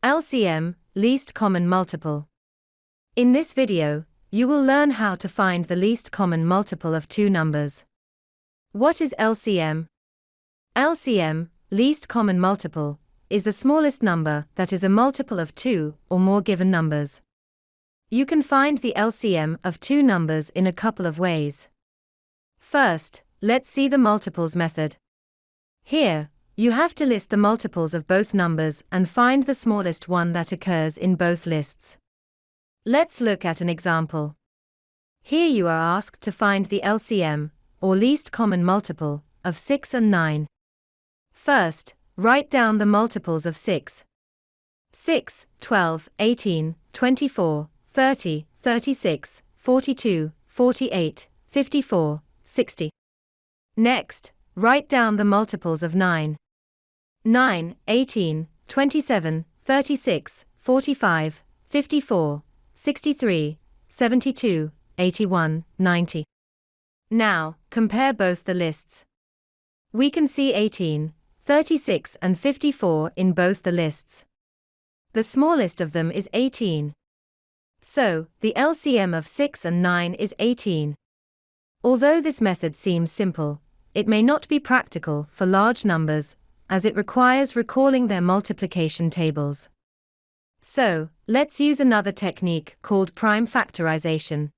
LCM, least common multiple. In this video, you will learn how to find the least common multiple of two numbers. What is LCM? LCM, least common multiple, is the smallest number that is a multiple of two or more given numbers. You can find the LCM of two numbers in a couple of ways. First, let's see the multiples method. Here, you have to list the multiples of both numbers and find the smallest one that occurs in both lists. Let's look at an example. Here you are asked to find the LCM, or least common multiple, of 6 and 9. First, write down the multiples of 6. 6, 12, 18, 24, 30, 36, 42, 48, 54, 60. Next, write down the multiples of 9. 9, 18, 27, 36, 45, 54, 63, 72, 81, 90. Now, compare both the lists. We can see 18, 36 and 54 in both the lists. The smallest of them is 18. So, the LCM of 6 and 9 is 18. Although this method seems simple, it may not be practical for large numbers, as it requires recalling their multiplication tables. So, let's use another technique called prime factorization.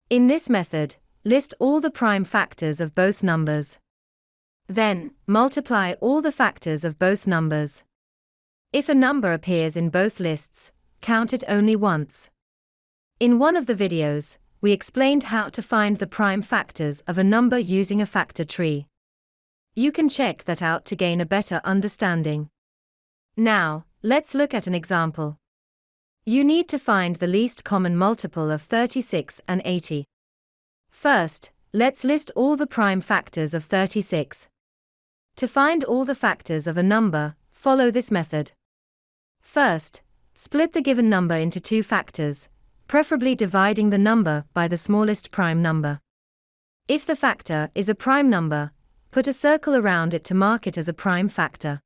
In this method, list all the prime factors of both numbers. Then, multiply all the factors of both numbers. If a number appears in both lists, count it only once. In one of the videos, we explained how to find the prime factors of a number using a factor tree. You can check that out to gain a better understanding. Now, let's look at an example. You need to find the least common multiple of 36 and 80. First, let's list all the prime factors of 36. To find all the factors of a number, follow this method. First, split the given number into two factors, preferably dividing the number by the smallest prime number. If the factor is a prime number, put a circle around it to mark it as a prime factor.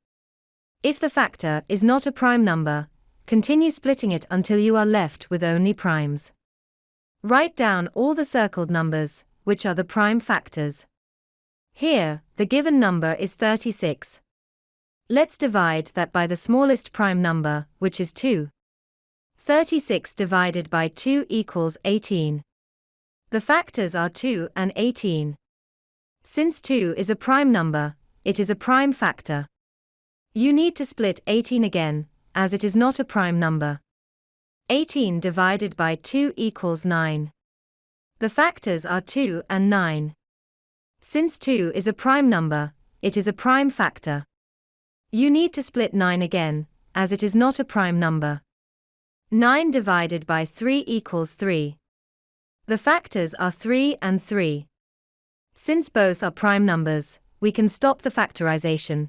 If the factor is not a prime number, continue splitting it until you are left with only primes. Write down all the circled numbers, which are the prime factors. Here, the given number is 36. Let's divide that by the smallest prime number, which is 2. 36 divided by 2 equals 18. The factors are 2 and 18. Since 2 is a prime number, it is a prime factor. You need to split 18 again, as it is not a prime number. 18 divided by 2 equals 9. The factors are 2 and 9. Since 2 is a prime number, it is a prime factor. You need to split 9 again, as it is not a prime number. 9 divided by 3 equals 3. The factors are 3 and 3. Since both are prime numbers, we can stop the factorization.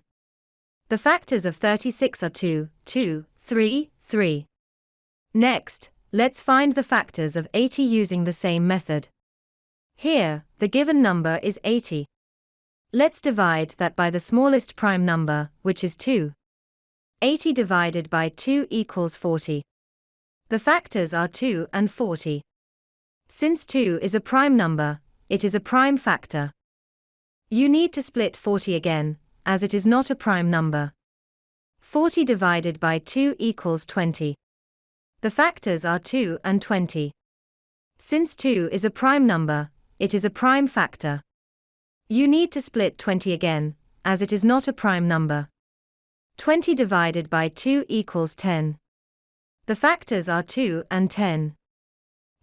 The factors of 36 are 2, 2, 3, 3. Next, let's find the factors of 80 using the same method. Here, the given number is 80. Let's divide that by the smallest prime number, which is 2. 80 divided by 2 equals 40. The factors are 2 and 40. Since 2 is a prime number, it is a prime factor. You need to split 40 again, as it is not a prime number. 40 divided by 2 equals 20. The factors are 2 and 20. Since 2 is a prime number, it is a prime factor. You need to split 20 again, as it is not a prime number. 20 divided by 2 equals 10. The factors are 2 and 10.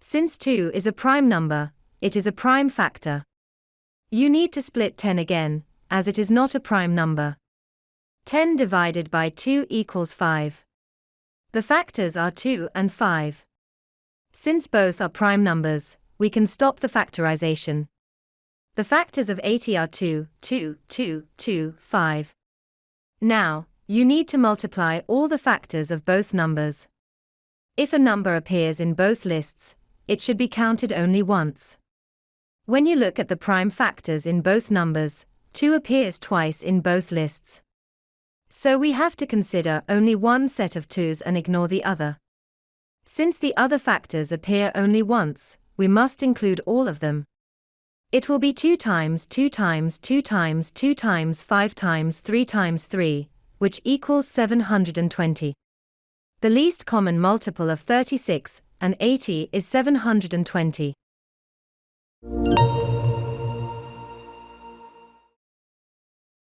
Since 2 is a prime number, it is a prime factor. You need to split 10 again, as it is not a prime number. 10 divided by 2 equals 5. The factors are 2 and 5. Since both are prime numbers, we can stop the factorization. The factors of 80 are 2, 2, 2, 2, 5. Now, you need to multiply all the factors of both numbers. If a number appears in both lists, it should be counted only once. When you look at the prime factors in both numbers, 2 appears twice in both lists. So we have to consider only one set of 2's and ignore the other. Since the other factors appear only once, we must include all of them. It will be 2 times 2 times 2 times 2 times 5 times 3, which equals 720. The least common multiple of 36 and 80 is 720.